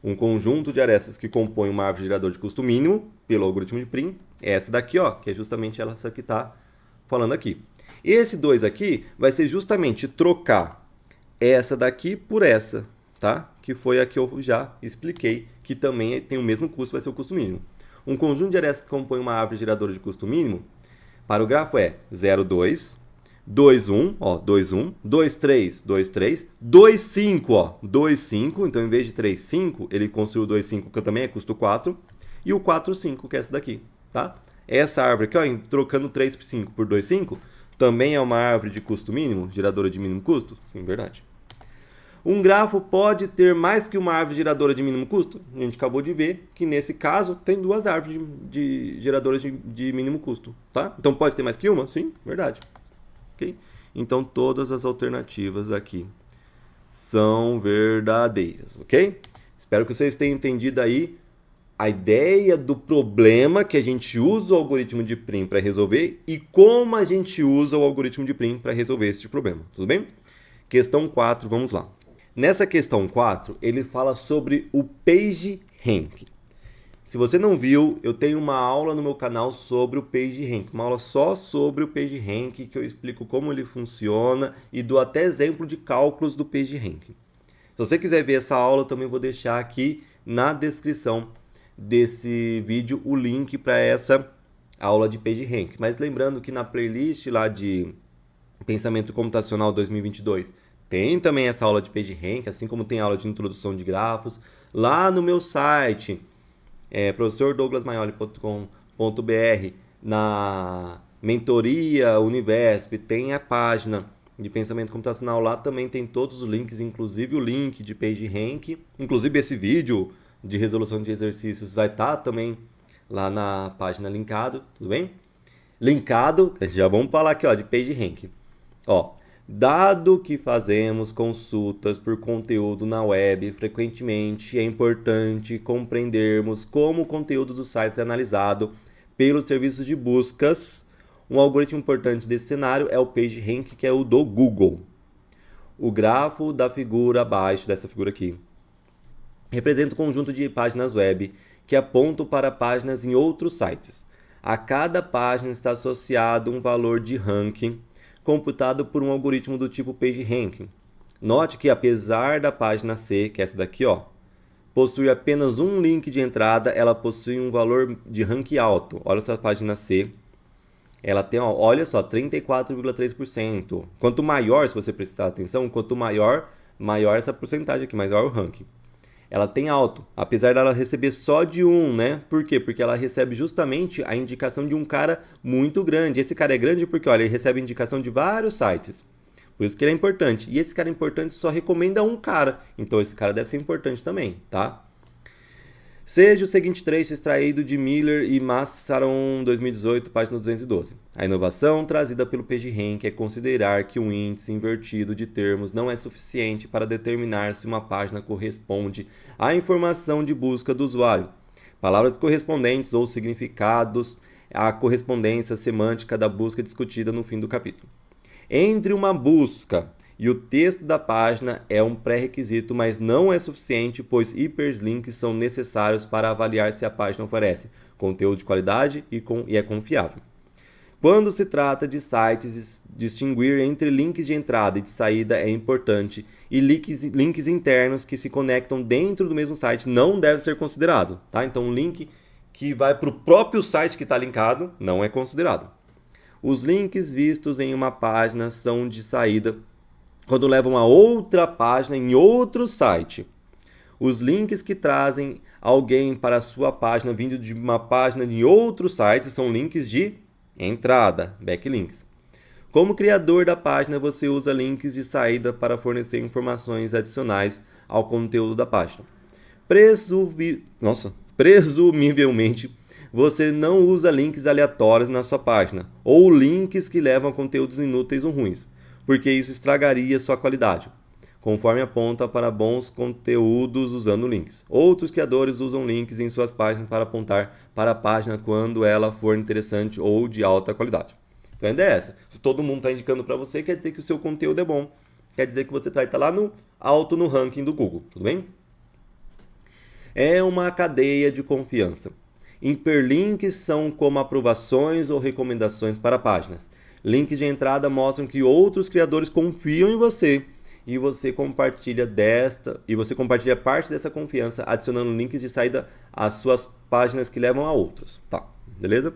Um conjunto de arestas que compõe uma árvore geradora de custo mínimo, pelo algoritmo de Prim, é essa daqui, ó, que é justamente essa que está falando aqui. Esse 2 aqui vai ser justamente trocar essa daqui por essa, tá? Que foi a que eu já expliquei, que também tem o mesmo custo, vai ser o custo mínimo. Um conjunto de arestas que compõe uma árvore geradora de custo mínimo, para o grafo é 0, 2, 2, 1, ó, 2, 1, 2, 3, 2, 3, 2, 5, ó, 2, 5, então em vez de 3, 5, ele construiu 2, 5, que também é custo 4, e o 4, 5, que é essa daqui, tá? Essa árvore aqui, ó, trocando 3 por 5 por 2, 5, também é uma árvore de custo mínimo, geradora de mínimo custo? Sim, verdade. Um grafo pode ter mais que uma árvore geradora de mínimo custo? A gente acabou de ver que nesse caso tem duas árvores de geradoras de mínimo custo, tá? Então pode ter mais que uma? Sim, verdade. Okay? Então todas as alternativas aqui são verdadeiras, ok? Espero que vocês tenham entendido aí a ideia do problema que a gente usa o algoritmo de Prim para resolver e como a gente usa o algoritmo de Prim para resolver esse problema, tudo bem? Questão 4, vamos lá. Nessa questão 4, ele fala sobre o PageRank. Se você não viu, eu tenho uma aula no meu canal sobre o PageRank, uma aula só sobre o PageRank, que eu explico como ele funciona e dou até exemplo de cálculos do PageRank. Se você quiser ver essa aula, eu também vou deixar aqui na descrição desse vídeo o link para essa aula de PageRank. Mas lembrando que na playlist lá de Pensamento Computacional 2022 tem também essa aula de PageRank, assim como tem aula de introdução de grafos. Lá no meu site, professordouglasmaioli.com.br, na mentoria Univesp, tem a página de pensamento computacional. Lá também tem todos os links, inclusive o link de PageRank. Inclusive esse vídeo de resolução de exercícios vai estar também lá na página linkado, tudo bem? Linkado, já vamos falar aqui, ó, de PageRank. Ó, dado que fazemos consultas por conteúdo na web frequentemente, é importante compreendermos como o conteúdo do site é analisado pelos serviços de buscas. Um algoritmo importante desse cenário é o PageRank, que é o do Google. O grafo da figura abaixo dessa figura aqui representa o conjunto de páginas web que apontam para páginas em outros sites. A cada página está associado um valor de ranking computado por um algoritmo do tipo PageRank. Note que apesar da página C, que é essa daqui, ó, possui apenas um link de entrada, ela possui um valor de ranking alto. Olha só a página C. Ela tem, ó, olha só, 34,3%. Quanto maior, se você prestar atenção, quanto maior essa porcentagem aqui, maior o ranking. Ela tem alto, apesar dela receber só de um, né? Por quê? Porque ela recebe justamente a indicação de um cara muito grande. Esse cara é grande porque, olha, ele recebe indicação de vários sites. Por isso que ele é importante. E esse cara importante só recomenda um cara. Então esse cara deve ser importante também, tá? Seja o seguinte trecho extraído de Miller e Massaron, 2018, página 212. A inovação trazida pelo PageRank é considerar que um índice invertido de termos não é suficiente para determinar se uma página corresponde à informação de busca do usuário. Palavras correspondentes ou significados, a correspondência semântica da busca discutida no fim do capítulo. Entre uma busca e o texto da página é um pré-requisito, mas não é suficiente, pois hiperlinks são necessários para avaliar se a página oferece conteúdo de qualidade e é confiável. Quando se trata de sites, distinguir entre links de entrada e de saída é importante, e links internos que se conectam dentro do mesmo site não deve ser considerado. Tá? Então, um link que vai para o próprio site que está linkado não é considerado. Os links vistos em uma página são de saída quando levam a outra página em outro site. Os links que trazem alguém para a sua página vindo de uma página de outro site são links de entrada, backlinks. Como criador da página, você usa links de saída para fornecer informações adicionais ao conteúdo da página. Presumivelmente, você não usa links aleatórios na sua página, ou links que levam a conteúdos inúteis ou ruins, porque isso estragaria sua qualidade, conforme aponta para bons conteúdos usando links. Outros criadores usam links em suas páginas para apontar para a página quando ela for interessante ou de alta qualidade. Então a ideia é essa. Se todo mundo está indicando para você, quer dizer que o seu conteúdo é bom. Quer dizer que você vai estar lá alto no ranking do Google, tudo bem? É uma cadeia de confiança. Hiperlinks são como aprovações ou recomendações para páginas. Links de entrada mostram que outros criadores confiam em você e você compartilha parte dessa confiança adicionando links de saída às suas páginas que levam a outros. Tá, beleza?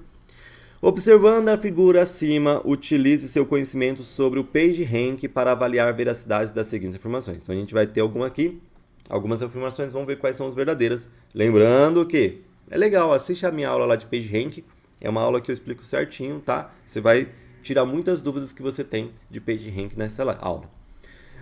Observando a figura acima, utilize seu conhecimento sobre o PageRank para avaliar a veracidade das seguintes informações. Então a gente vai ter algumas afirmações, vamos ver quais são as verdadeiras. Lembrando que é legal, assiste a minha aula lá de PageRank, é uma aula que eu explico certinho, tá? Você vai tirar muitas dúvidas que você tem de PageRank nessa aula.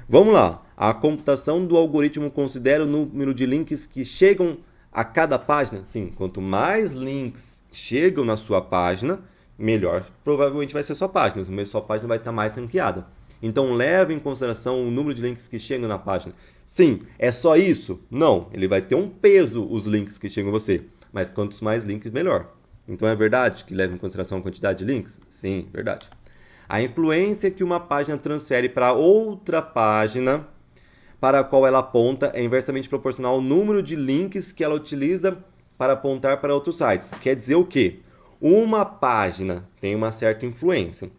Vamos lá. A computação do algoritmo considera o número de links que chegam a cada página? Sim, quanto mais links chegam na sua página, melhor provavelmente vai ser a sua página. A sua página vai estar mais ranqueada. Então, leve em consideração o número de links que chegam na página. Sim, é só isso? Não, ele vai ter um peso os links que chegam a você. Mas quantos mais links, melhor. Então é verdade que leva em consideração a quantidade de links? Sim, verdade. A influência que uma página transfere para outra página para a qual ela aponta é inversamente proporcional ao número de links que ela utiliza para apontar para outros sites. Quer dizer o quê? Uma página tem uma certa influência.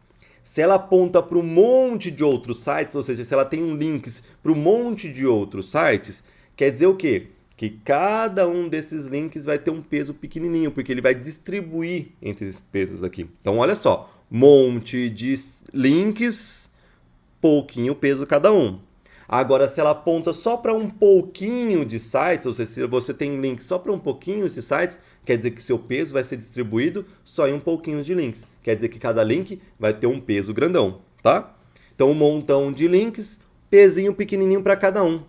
Se ela aponta para um monte de outros sites, ou seja, se ela tem links para um monte de outros sites, quer dizer o quê? Que cada um desses links vai ter um peso pequenininho, porque ele vai distribuir entre esses pesos aqui. Então, olha só, monte de links, pouquinho peso cada um. Agora, se ela aponta só para um pouquinho de sites, ou seja, se você tem link só para um pouquinho de sites, quer dizer que seu peso vai ser distribuído só em um pouquinho de links. Quer dizer que cada link vai ter um peso grandão, tá? Então, um montão de links, pezinho pequenininho para cada um.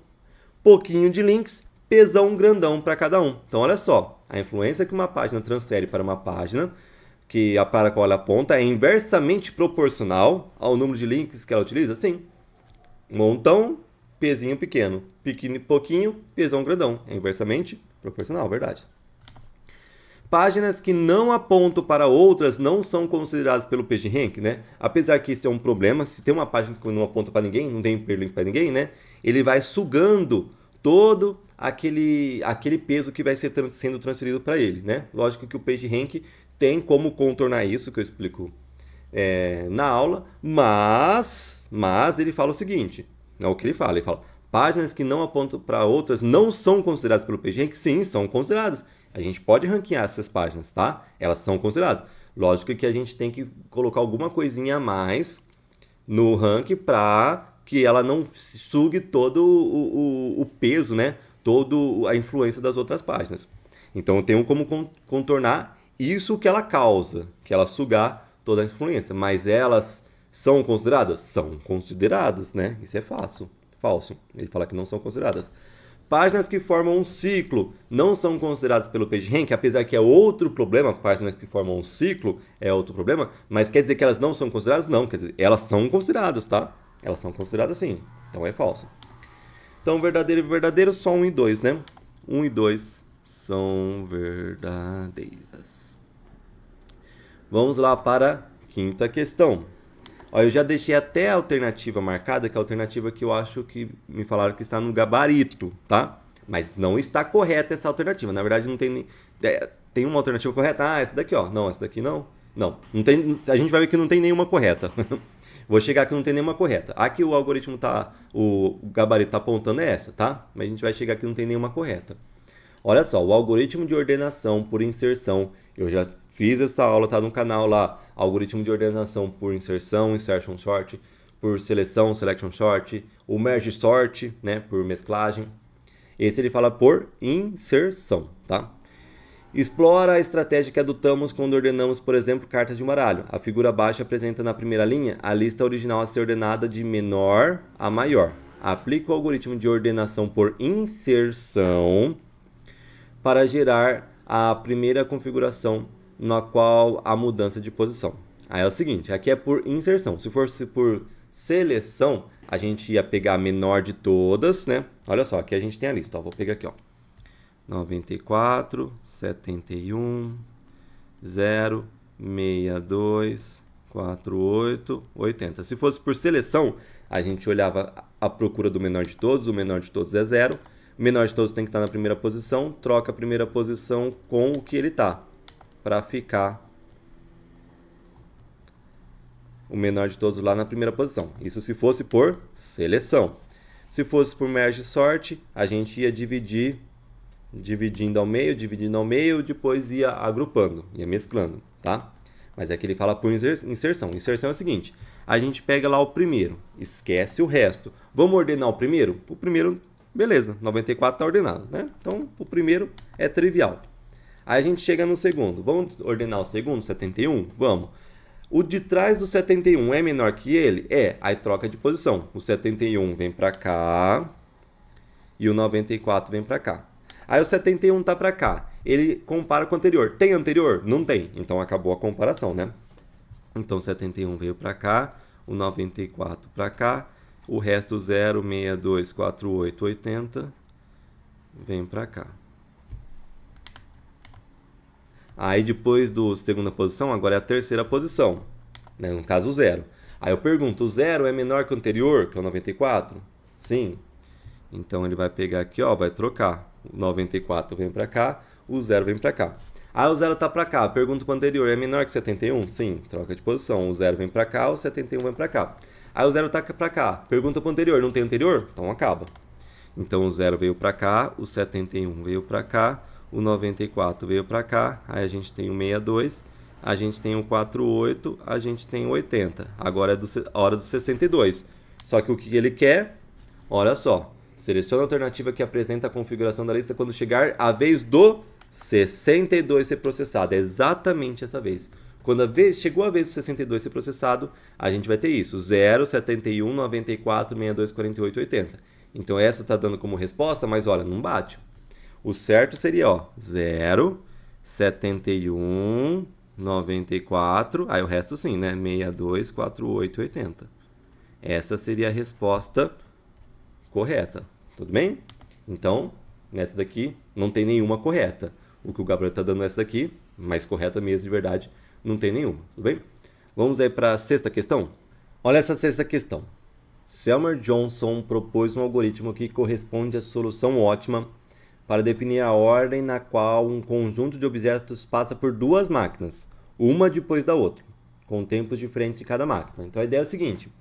Pouquinho de links, pesão grandão para cada um. Então, olha só, a influência que uma página transfere para uma página para a qual ela aponta é inversamente proporcional ao número de links que ela utiliza? Sim. Montão, pezinho pequeno. Pouquinho, pesão grandão. É inversamente proporcional, verdade. Páginas que não apontam para outras não são consideradas pelo PageRank, né? Apesar que isso é um problema, se tem uma página que não aponta para ninguém, não tem hiperlink para ninguém, né? Ele vai sugando todo aquele peso que vai sendo transferido para ele, né? Lógico que o PageRank tem como contornar isso, que eu explico na aula, mas ele fala o seguinte, não é o que ele fala, páginas que não apontam para outras não são consideradas pelo PageRank? Sim, são consideradas. A gente pode ranquear essas páginas, tá? Elas são consideradas. Lógico que a gente tem que colocar alguma coisinha a mais no ranking para que ela não sugue todo o peso, né? Toda a influência das outras páginas. Então eu tenho como contornar isso que ela causa, que ela sugar toda a influência. Mas elas São consideradas? São consideradas, né? Isso é fácil. Falso. Ele fala que não são consideradas. Páginas que formam um ciclo não são consideradas pelo PageRank, apesar que é outro problema, páginas que formam um ciclo é outro problema, mas quer dizer que elas não são consideradas? Não, quer dizer, elas são consideradas, tá? Elas são consideradas sim, então é falso. Então, verdadeiro e verdadeiro, só 1 e 2, né? 1 e 2 são verdadeiras. Vamos lá para a quinta questão. Ó, eu já deixei até a alternativa marcada, que é a alternativa que eu acho que me falaram que está no gabarito, tá? Mas não está correta essa alternativa. Na verdade, não tem nem... tem uma alternativa correta? Ah, essa daqui, ó. Não, essa daqui não. Não tem... A gente vai ver que não tem nenhuma correta. Vou chegar que não tem nenhuma correta. Aqui o algoritmo tá... O gabarito tá apontando é essa, tá? Mas a gente vai chegar que não tem nenhuma correta. Olha só, o algoritmo de ordenação por inserção, eu já fiz essa aula, tá no canal lá, algoritmo de ordenação por inserção, insertion sort, por seleção, selection sort, o merge sort, né, por mesclagem. Esse ele fala por inserção, tá? Explora a estratégia que adotamos quando ordenamos, por exemplo, cartas de um baralho. A figura abaixo apresenta na primeira linha a lista original a ser ordenada de menor a maior. Aplica o algoritmo de ordenação por inserção para gerar a primeira configuração na qual a mudança de posição. Aí é o seguinte, aqui é por inserção. Se fosse por seleção, a gente ia pegar a menor de todas, né? Olha só, aqui a gente tem a lista, ó. Vou pegar aqui, ó. 94, 71, 0, 62, 48, 80. Se fosse por seleção, a gente olhava a procura do menor de todos, o menor de todos é 0. O menor de todos tem que estar na primeira posição, troca a primeira posição com o que ele está, para ficar o menor de todos lá na primeira posição. Isso se fosse por seleção. Se fosse por merge sort, a gente ia dividindo ao meio, depois ia agrupando, ia mesclando, tá? Mas é que ele fala por inserção. Inserção é o seguinte, a gente pega lá o primeiro, esquece o resto. Vamos ordenar o primeiro? O primeiro, beleza, 94 está ordenado, né? Então, o primeiro é trivial. Aí a gente chega no segundo. Vamos ordenar o segundo, 71? Vamos. O de trás do 71 é menor que ele? É. Aí troca de posição. O 71 vem para cá e o 94 vem para cá. Aí o 71 tá para cá. Ele compara com o anterior. Tem anterior? Não tem. Então acabou a comparação, né? Então o 71 veio para cá, o 94 para cá, o resto 0, 62, 48, 80 vem para cá. Aí depois do segunda posição, agora é a terceira posição, né? No caso o 0. Aí eu pergunto, o 0 é menor que o anterior, que é o 94? Sim. Então ele vai pegar aqui, ó, vai trocar. O 94 vem para cá, o 0 vem para cá. Aí o 0 tá para cá, pergunto para o anterior, é menor que 71? Sim, troca de posição. O 0 vem para cá, o 71 vem para cá. Aí o 0 tá para cá, pergunta para o anterior, não tem anterior? Então acaba. Então o 0 veio para cá, o 71 veio para cá, o 94 veio para cá, aí a gente tem o 62, a gente tem o 48, a gente tem o 80. Agora é a hora do 62. Só que o que ele quer? Olha só, seleciona a alternativa que apresenta a configuração da lista quando chegar a vez do 62 ser processado. É exatamente essa vez. Quando chegou a vez do 62 ser processado, a gente vai ter isso. 0, 71, 94, 62, 48, 80. Então essa está dando como resposta, mas olha, não bate. O certo seria, ó, 0, 71, 94, aí o resto sim, né? 62, 48, 80. Essa seria a resposta correta, tudo bem? Então, nessa daqui não tem nenhuma correta. O que o Gabriel está dando nessa daqui, mais correta mesmo de verdade, não tem nenhuma, tudo bem? Vamos aí para a sexta questão? Olha essa sexta questão. Selmer Johnson propôs um algoritmo que corresponde à solução ótima para definir a ordem na qual um conjunto de objetos passa por duas máquinas, uma depois da outra, com tempos diferentes de cada máquina. Então a ideia é a seguinte,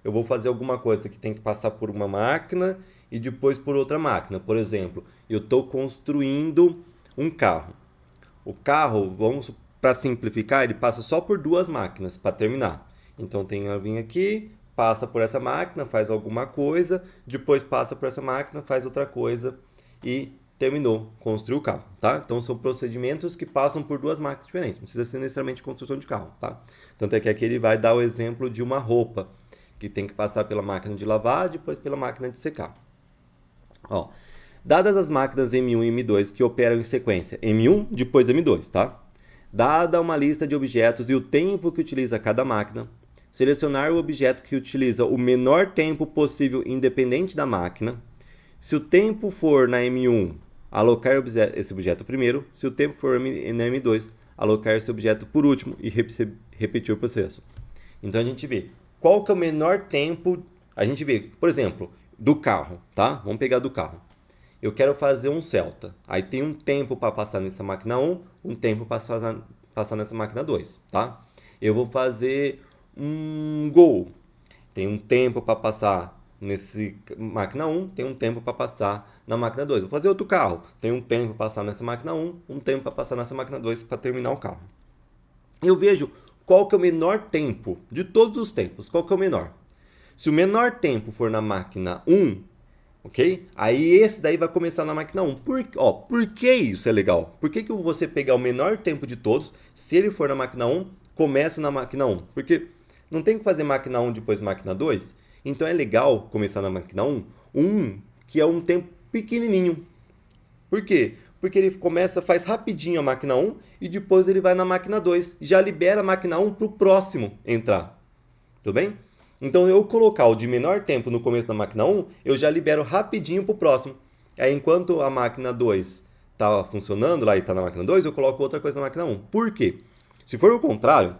eu vou fazer alguma coisa que tem que passar por uma máquina e depois por outra máquina. Por exemplo, eu estou construindo um carro. O carro, vamos para simplificar, ele passa só por duas máquinas para terminar. Então tem que vir aqui, passa por essa máquina, faz alguma coisa, depois passa por essa máquina, faz outra coisa e terminou, construiu o carro, tá? Então são procedimentos que passam por duas máquinas diferentes, não precisa ser necessariamente construção de carro, tá? Tanto é que aqui ele vai dar o exemplo de uma roupa, que tem que passar pela máquina de lavar, depois pela máquina de secar. Ó, dadas as máquinas M1 e M2 que operam em sequência, M1, depois M2, tá? Dada uma lista de objetos e o tempo que utiliza cada máquina, selecionar o objeto que utiliza o menor tempo possível independente da máquina. Se o tempo for na M1, alocar esse objeto primeiro. Se o tempo for na M2, alocar esse objeto por último e repetir o processo. Então a gente vê qual que é o menor tempo. A gente vê, por exemplo, do carro, tá? Vamos pegar do carro. Eu quero fazer um Celta. Aí tem um tempo para passar nessa máquina 1, um tempo para passar nessa máquina 2, tá? Eu vou fazer um Gol. Tem um tempo para passar nesse máquina 1, tem um tempo para passar na máquina 2. Vou fazer outro carro. Tem um tempo para passar nessa máquina 1, um tempo para passar nessa máquina 2 para terminar o carro. Eu vejo qual que é o menor tempo de todos os tempos. Qual que é o menor? Se o menor tempo for na máquina 1, ok? Aí esse daí vai começar na máquina 1. Por que isso é legal? Por que você pegar o menor tempo de todos, se ele for na máquina 1, começa na máquina 1? Porque não tem que fazer máquina 1 depois máquina 2? Então é legal começar na máquina 1, que é um tempo pequenininho. Por quê? Porque ele começa, faz rapidinho a máquina 1 e depois ele vai na máquina 2. Já libera a máquina 1 para o próximo entrar. Tudo bem? Então eu colocar o de menor tempo no começo da máquina 1, eu já libero rapidinho para o próximo. Aí enquanto a máquina 2 está funcionando lá e está na máquina 2, eu coloco outra coisa na máquina 1. Por quê? Se for o contrário,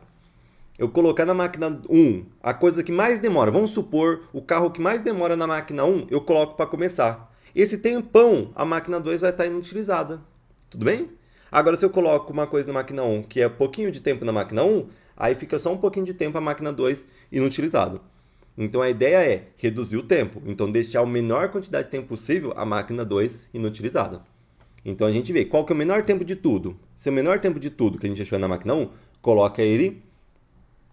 eu colocar na máquina 1 a coisa que mais demora, vamos supor, o carro que mais demora na máquina 1, eu coloco para começar. Esse tempão, a máquina 2 vai estar inutilizada. Tudo bem? Agora, se eu coloco uma coisa na máquina 1 que é pouquinho de tempo na máquina 1, aí fica só um pouquinho de tempo a máquina 2 inutilizado. Então, a ideia é reduzir o tempo. Então, deixar a menor quantidade de tempo possível a máquina 2 inutilizada. Então, a gente vê qual que é o menor tempo de tudo. Se o menor tempo de tudo que a gente achou na máquina 1, coloca ele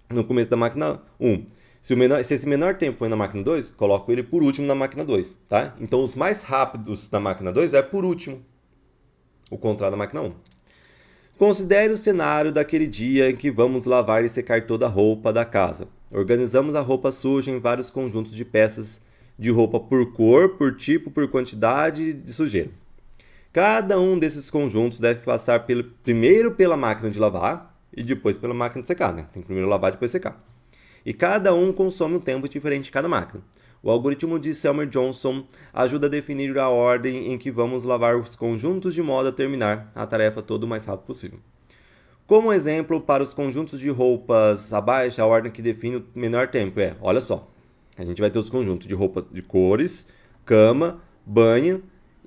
no começo da máquina 1. Se esse menor tempo foi na máquina 2, coloco ele por último na máquina 2, tá? Então, os mais rápidos da máquina 2 é por último. O contrário da máquina 1. Considere o cenário daquele dia em que vamos lavar e secar toda a roupa da casa. Organizamos a roupa suja em vários conjuntos de peças de roupa por cor, por tipo, por quantidade de sujeira. Cada um desses conjuntos deve passar primeiro pela máquina de lavar e depois pela máquina de secar, né? Tem que primeiro lavar e depois secar. E cada um consome um tempo diferente em cada máquina. O algoritmo de Selmer Johnson ajuda a definir a ordem em que vamos lavar os conjuntos de modo a terminar a tarefa todo o mais rápido possível. Como exemplo, para os conjuntos de roupas abaixo, a ordem que define o menor tempo é, olha só, a gente vai ter os conjuntos de roupas de cores, cama, banho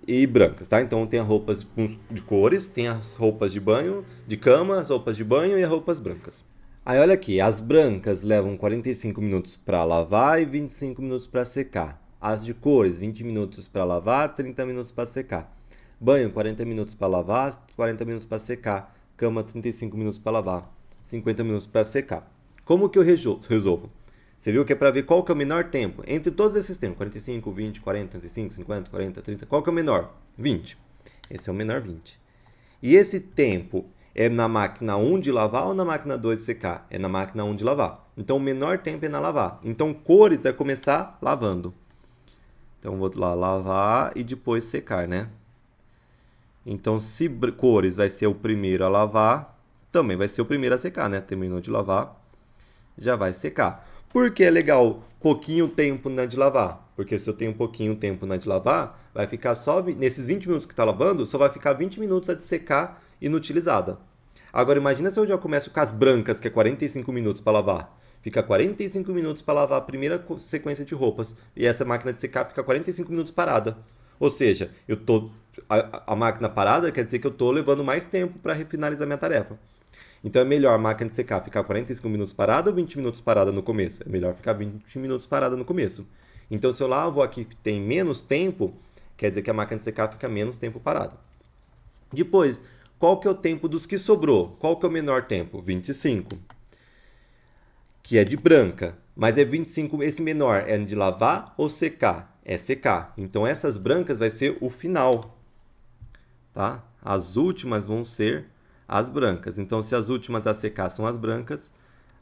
e brancas, tá? Então tem as roupas de cores, tem as roupas de banho, de cama, as roupas de banho e as roupas brancas. Aí olha aqui, as brancas levam 45 minutos para lavar e 25 minutos para secar. As de cores, 20 minutos para lavar, 30 minutos para secar. Banho, 40 minutos para lavar, 40 minutos para secar. Cama, 35 minutos para lavar, 50 minutos para secar. Como que eu resolvo? Você viu que é para ver qual que é o menor tempo entre todos esses tempos, 45, 20, 40, 35, 50, 40, 30. Qual que é o menor? 20. Esse é o menor 20. E esse tempo é na máquina 1 de lavar ou na máquina 2 de secar? É na máquina 1 de lavar. Então o menor tempo é na lavar. Então cores vai começar lavando. Então vou lá lavar e depois secar, né? Então se cores vai ser o primeiro a lavar, também vai ser o primeiro a secar, né? Terminou de lavar, já vai secar. Por que é legal pouquinho tempo na de lavar? Porque se eu tenho pouquinho tempo na de lavar, vai ficar só nesses 20 minutos que está lavando, só vai ficar 20 minutos a de secar inutilizada. Agora imagina se eu já começo com as brancas, que é 45 minutos para lavar. Fica 45 minutos para lavar a primeira sequência de roupas. E essa máquina de secar fica 45 minutos parada. Ou seja, a máquina parada quer dizer que eu estou levando mais tempo para finalizar minha tarefa. Então é melhor a máquina de secar ficar 45 minutos parada ou 20 minutos parada no começo? É melhor ficar 20 minutos parada no começo. Então se eu lavo aqui que tem menos tempo, quer dizer que a máquina de secar fica menos tempo parada. Depois, qual que é o tempo dos que sobrou? Qual que é o menor tempo? 25. Que é de branca. Mas é 25, esse menor é de lavar ou secar? É secar. Então essas brancas vai ser o final. tá? As últimas vão ser as brancas. Então, se as últimas a secar são as brancas,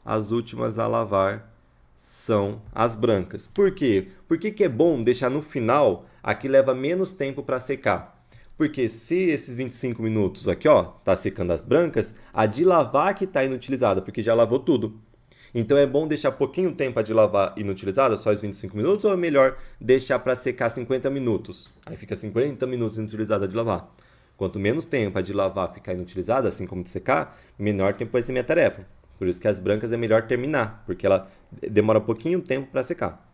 as últimas a lavar são as brancas. Por quê? Por que é bom deixar no final a que leva menos tempo para secar? Porque se esses 25 minutos aqui, ó, tá secando as brancas, a de lavar que está inutilizada, porque já lavou tudo. Então é bom deixar pouquinho tempo a de lavar inutilizada, só os 25 minutos, ou é melhor deixar para secar 50 minutos? Aí fica 50 minutos inutilizada de lavar. Quanto menos tempo a de lavar ficar inutilizada, assim como de secar, menor tempo vai ser minha tarefa. Por isso que as brancas é melhor terminar, porque ela demora pouquinho tempo para secar.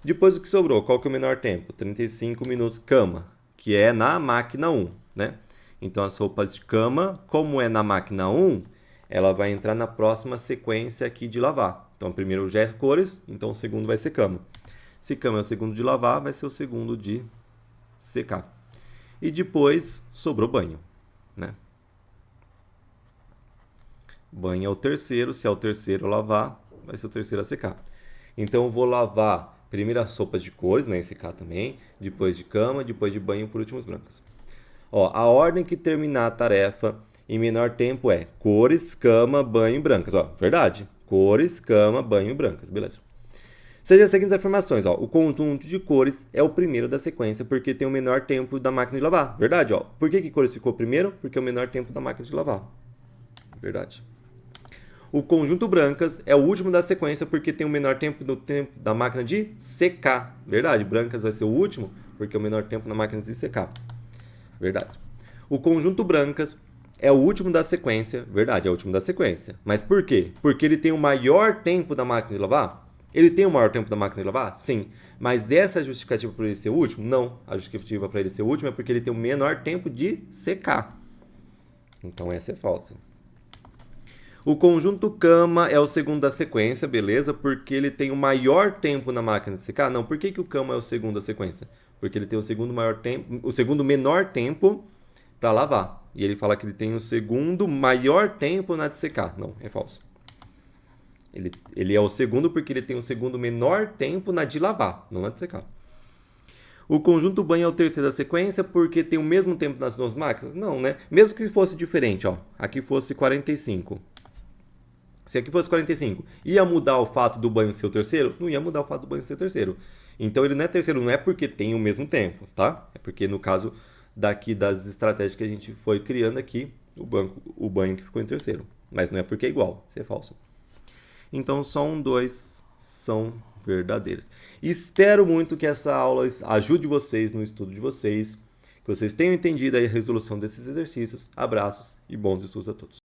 Depois o que sobrou, qual que é o menor tempo? 35 minutos cama, que é na máquina 1, né? Então as roupas de cama, como é na máquina 1, ela vai entrar na próxima sequência aqui de lavar. Então o primeiro já é cores, então o segundo vai ser cama. Se cama é o segundo de lavar, vai ser o segundo de secar. E depois sobrou banho, né? Banho é o terceiro, se é o terceiro a lavar, vai ser o terceiro a secar. Então eu vou lavar primeiro as sopas de cores, né, secar também, depois de cama, depois de banho, por último as brancas. Ó, a ordem que terminar a tarefa em menor tempo é cores, cama, banho e brancas. Ó, verdade. Cores, cama, banho e brancas, beleza. Seja as seguintes afirmações, ó. O conjunto de cores é o primeiro da sequência porque tem o menor tempo da máquina de lavar. Verdade, ó. Por que cores ficou primeiro? Porque é o menor tempo da máquina de lavar. Verdade. O conjunto brancas é o último da sequência porque tem o menor tempo do tempo da máquina de secar. Verdade, brancas vai ser o último porque é o menor tempo da máquina de secar. Verdade. O conjunto brancas é o último da sequência. Verdade, é o último da sequência. Mas por quê? Porque ele tem o maior tempo da máquina de lavar? Ele tem o maior tempo da máquina de lavar? Sim. Mas essa é a justificativa para ele ser o último? Não. A justificativa para ele ser o último é porque ele tem o menor tempo de secar. Então essa é falsa. O conjunto cama é o segundo da sequência, beleza? Porque ele tem o maior tempo na máquina de secar? Não, por que o cama é o segundo da sequência? Porque ele tem o segundo maior tempo, o segundo menor tempo para lavar. E ele fala que ele tem o segundo maior tempo na de secar. Não, é falso. Ele é o segundo porque ele tem o segundo menor tempo na de lavar, não na de secar. O conjunto banho é o terceiro da sequência porque tem o mesmo tempo nas duas máquinas? Não, né? Mesmo que fosse diferente, ó. Aqui fosse 45. Se aqui fosse 45, ia mudar o fato do banho ser o terceiro? Não ia mudar o fato do banho ser o terceiro. Então ele não é terceiro, não é porque tem o mesmo tempo, tá? É porque no caso daqui das estratégias que a gente foi criando aqui, o banho que ficou em terceiro. Mas não é porque é igual, isso é falso. Então só 1, 2 são verdadeiras. Espero muito que essa aula ajude vocês no estudo de vocês, que vocês tenham entendido a resolução desses exercícios. Abraços e bons estudos a todos.